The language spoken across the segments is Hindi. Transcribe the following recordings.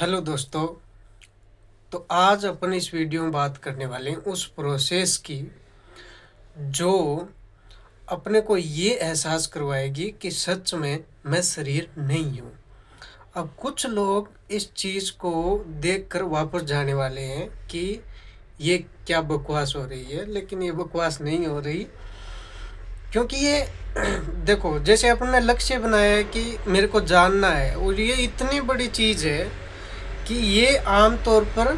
हेलो दोस्तों। तो आज अपन इस वीडियो में बात करने वाले हैं उस प्रोसेस की जो अपने को ये एहसास करवाएगी कि सच में मैं शरीर नहीं हूँ। अब कुछ लोग इस चीज़ को देखकर वापस जाने वाले हैं कि ये क्या बकवास हो रही है, लेकिन ये बकवास नहीं हो रही, क्योंकि ये देखो, जैसे अपन ने लक्ष्य बनाया है कि मेरे को जानना है, और ये इतनी बड़ी चीज़ है कि ये आम तौर पर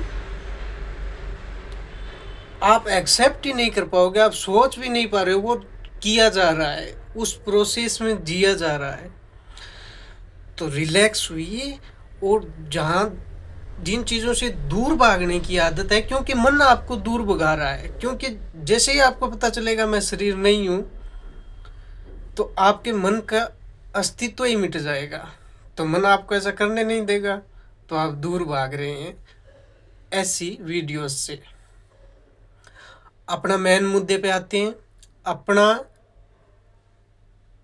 आप एक्सेप्ट ही नहीं कर पाओगे, आप सोच भी नहीं पा रहे हो। वो किया जा रहा है, उस प्रोसेस में जिया जा रहा है। तो रिलैक्स हुई, और जहाँ जिन चीज़ों से दूर भागने की आदत है, क्योंकि मन आपको दूर भगा रहा है, क्योंकि जैसे ही आपको पता चलेगा मैं शरीर नहीं हूँ, तो आपके मन का अस्तित्व ही मिट जाएगा। तो मन आपको ऐसा करने नहीं देगा, तो आप दूर भाग रहे हैं ऐसी वीडियोस से। अपना मेन मुद्दे पे आते हैं। अपना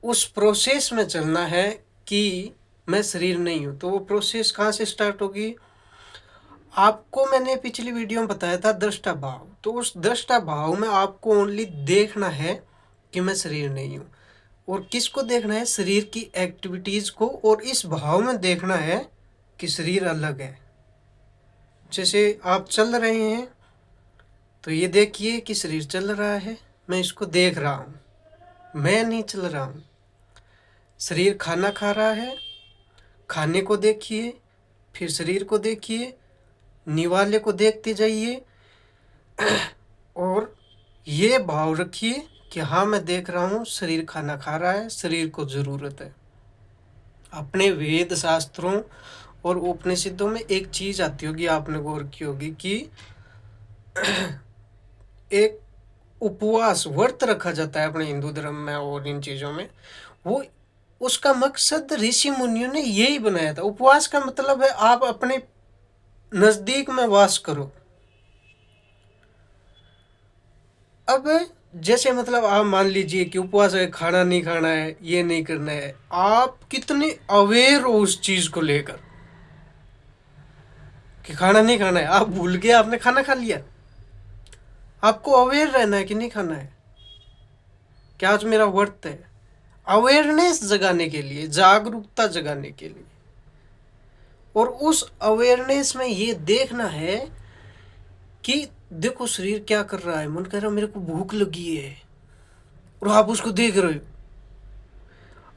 उस प्रोसेस में चलना है कि मैं शरीर नहीं हूँ। तो वो प्रोसेस कहाँ से स्टार्ट होगी? आपको मैंने पिछली वीडियो में बताया था दृष्टा भाव। तो उस दृष्टा भाव में आपको ओनली देखना है कि मैं शरीर नहीं हूँ। और किसको देखना है? शरीर की एक्टिविटीज़ को। और इस भाव में देखना है कि शरीर अलग है। जैसे आप चल रहे हैं, तो ये देखिए कि शरीर चल रहा है, मैं इसको देख रहा हूँ, मैं नहीं चल रहा हूँ। शरीर खाना खा रहा है, खाने को देखिए, फिर शरीर को देखिए, निवाले को देखते जाइए, और ये भाव रखिए कि हाँ, मैं देख रहा हूँ, शरीर खाना खा रहा है, शरीर को ज़रूरत है। अपने वेद शास्त्रों और उपनिषदों में एक चीज़ आती होगी, आपने गौर की होगी कि एक उपवास व्रत रखा जाता है अपने हिंदू धर्म में और इन चीज़ों में। वो उसका मकसद ऋषि मुनियों ने यही बनाया था। उपवास का मतलब है आप अपने नज़दीक में वास करो। अब जैसे मतलब आप मान लीजिए कि उपवास है, खाना नहीं खाना है, ये नहीं करना है, आप कितने अवेयर हो उस चीज़ को लेकर कि खाना नहीं खाना है। आप भूल गए, आपने खाना खा लिया। आपको अवेयर रहना है कि नहीं खाना है, क्या आज मेरा व्रत है। अवेयरनेस जगाने के लिए, जागरूकता जगाने के लिए। और उस अवेयरनेस में ये देखना है कि देखो शरीर क्या कर रहा है। मन कह रहा है मेरे को भूख लगी है, और आप उसको देख रहे हो।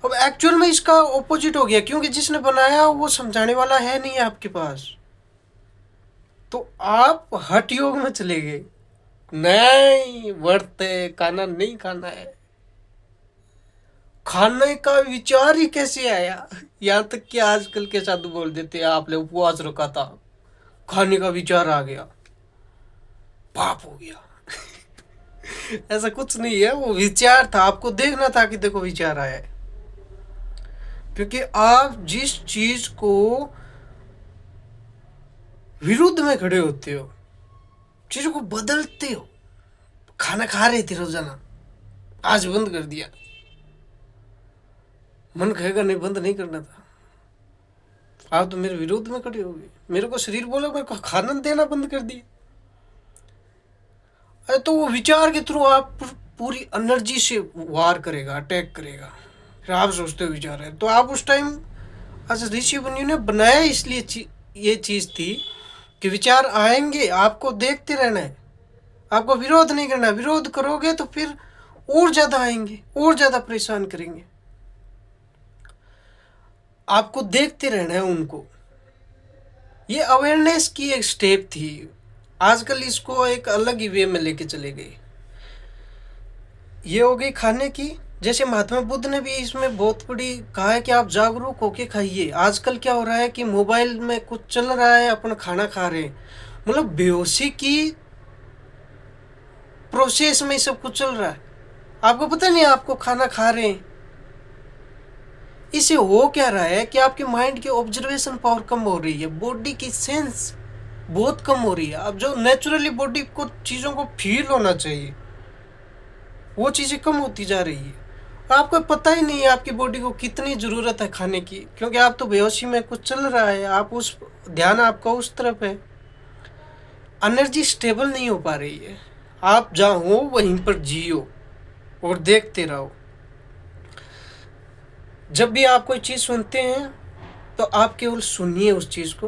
अब एक्चुअल में इसका ऑपोजिट हो गया, क्योंकि जिसने बनाया वो समझाने वाला है नहीं आपके पास। तो आप हठ योग में चले गए, नहीं व्रत है, खाना नहीं खाना है। खाने का विचार ही कैसे आया? यहाँ तक कि आजकल के साधु बोल देते हैं आपने उपवास रखा था, खाने का विचार आ गया, पाप हो गया। ऐसा कुछ नहीं है, वो विचार था, आपको देखना था कि देखो विचार आया है। क्योंकि आप जिस चीज को विरुद्ध में खड़े होते हो, चीजों को बदलते हो। खाना खा रहे थे रोजाना, आज बंद कर दिया। मन कहेगा नहीं, बंद नहीं करना था। आप तो मेरे विरोध में खड़े हो गए, मेरे को शरीर बोला, मेरे को खाना देना बंद कर दिया। अरे तो वो विचार के थ्रू आप पूरी एनर्जी से वार करेगा, अटैक करेगा। फिर आप सोचते हो विचार है, तो आप उस टाइम अच्छा ऋषि मुनियों ने बनाया इसलिए ये चीज़ थी कि विचार आएंगे, आपको देखते रहना है, आपको विरोध नहीं करना। विरोध करोगे तो फिर और ज़्यादा आएंगे, और ज़्यादा परेशान करेंगे। आपको देखते रहना है उनको। ये अवेयरनेस की एक स्टेप थी। आजकल इसको एक अलग ही वे में लेके चले गए। ये हो गई खाने की। जैसे महात्मा बुद्ध ने भी इसमें बहुत बड़ी कहा है कि आप जागरूक होके खाइए। आजकल क्या हो रहा है कि मोबाइल में कुछ चल रहा है, अपन खाना खा रहे हैं, मतलब बेहोशी की प्रोसेस में सब कुछ चल रहा है, आपको पता नहीं आपको खाना खा रहे हैं। इससे हो क्या रहा है कि आपके माइंड की ऑब्जर्वेशन पावर कम हो रही है, बॉडी की सेंस बहुत कम हो रही है। अब जो नेचुरली बॉडी को चीज़ों को फील होना चाहिए, वो चीज़ें कम होती जा रही है। आपको पता ही नहीं है आपकी बॉडी को कितनी ज़रूरत है खाने की, क्योंकि आप तो बेहोशी में कुछ चल रहा है, आप उस ध्यान आपका उस तरफ है, एनर्जी स्टेबल नहीं हो पा रही है। आप जहाँ हो वहीं पर जियो और देखते रहो। जब भी आप कोई चीज़ सुनते हैं तो आप केवल सुनिए उस चीज़ को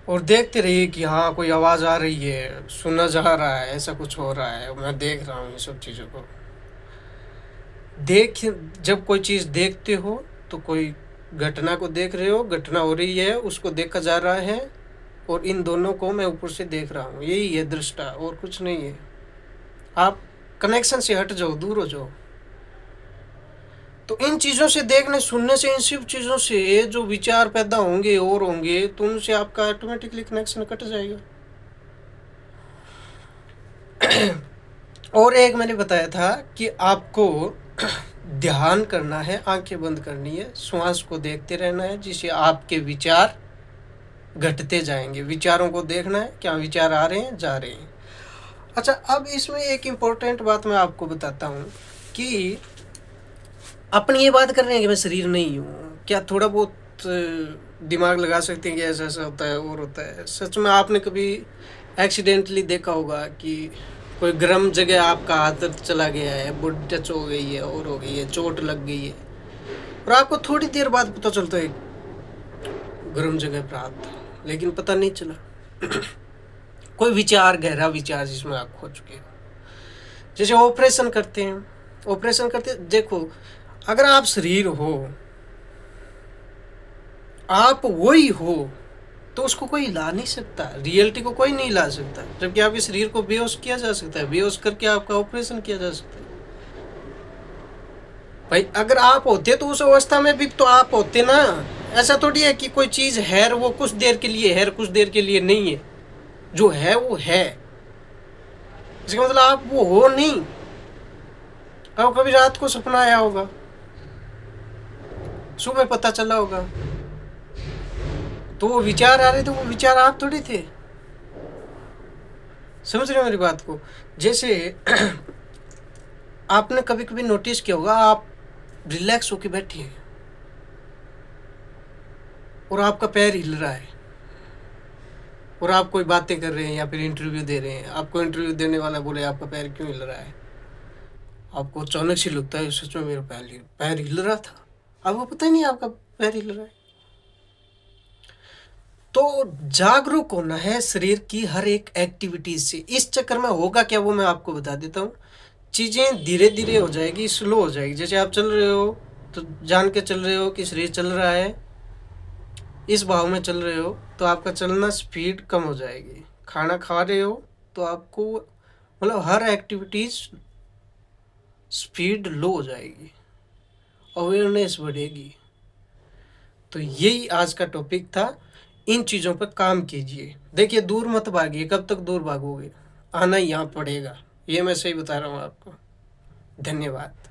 और देखते रहिए कि हाँ कोई आवाज़ आ रही है, सुना जा रहा है, ऐसा कुछ हो रहा है, मैं देख रहा हूँ ये सब चीज़ों को। जब कोई चीज़ देखते हो तो कोई घटना को देख रहे हो, घटना हो रही है, उसको देखा जा रहा है, और इन दोनों को मैं ऊपर से देख रहा हूँ, यही है दृष्टा, और कुछ नहीं है। आप कनेक्शन से हट जाओ, दूर हो जाओ। तो इन चीज़ों से देखने सुनने से, इन सब चीज़ों से जो विचार पैदा होंगे और होंगे, तो उनसे आपका ऑटोमेटिकली कनेक्शन कट जाएगा। और एक मैंने बताया था कि आपको ध्यान करना है, आंखें बंद करनी है, श्वास को देखते रहना है, जिससे आपके विचार घटते जाएंगे। विचारों को देखना है, क्या विचार आ रहे हैं, जा रहे हैं। अच्छा, अब इसमें एक इम्पोर्टेंट बात मैं आपको बताता हूँ कि अपन ये बात कर रहे हैं कि मैं शरीर नहीं हूँ, क्या थोड़ा बहुत दिमाग लगा सकते हैं कि ऐसा ऐसा होता है और होता है। सच में आपने कभी एक्सीडेंटली देखा होगा कि कोई गर्म जगह आपका हाथ चला गया है, बॉडी टच हो गई है और हो गई है, चोट लग गई है, और आपको थोड़ी देर बाद पता चलता है गर्म जगह पर हाथ, लेकिन पता नहीं चला। कोई विचार, गहरा विचार जिसमें आप खो चुके हो। जैसे ऑपरेशन करते हैं, ऑपरेशन करते देखो, अगर आप शरीर हो, आप वही हो, तो उसको कोई हिला नहीं सकता, रियलिटी को कोई नहीं हिला सकता। जबकि आपके शरीर को बेहोश किया जा सकता है, बेहोश करके आपका ऑपरेशन किया जा सकता है। भाई अगर आप होते तो उस अवस्था में भी तो आप होते ना। ऐसा थोड़ी है कि कोई चीज़ है वो कुछ देर के लिए है, कुछ देर के लिए नहीं है। जो है वो है, इसका मतलब आप वो हो नहीं। आपको कभी रात को सपना आया होगा, सुबह पता चला होगा, तो वो विचार आ रहे थे, वो विचार आप थोड़ी थे। समझ रहे हो मेरी बात को? जैसे आपने कभी कभी नोटिस किया होगा, आप रिलैक्स होके बैठे हैं और आपका पैर हिल रहा है, और आप कोई बातें कर रहे हैं या फिर इंटरव्यू दे रहे हैं, आपको इंटरव्यू देने वाला बोले आपका पैर क्यों हिल रहा है, आपको अचानक से लगता है सच में मेरा पैर हिल रहा था, आपको पता ही नहीं आपका पैर हिल रहा है। तो जागरूक होना है शरीर की हर एक एक्टिविटीज से। इस चक्कर में होगा क्या वो मैं आपको बता देता हूँ। चीज़ें धीरे धीरे हो जाएगी, स्लो हो जाएगी। जैसे आप चल रहे हो तो जान के चल रहे हो कि शरीर चल रहा है, इस भाव में चल रहे हो, तो आपका चलना स्पीड कम हो जाएगी। खाना खा रहे हो तो आपको मतलब हर एक्टिविटीज स्पीड लो हो जाएगी, अवेयरनेस बढ़ेगी। तो यही आज का टॉपिक था। इन चीज़ों पर काम कीजिए। देखिए, दूर मत भागिए, कब तक दूर भागोगे, आना यहाँ पड़ेगा। ये मैं सही बता रहा हूँ आपको। धन्यवाद।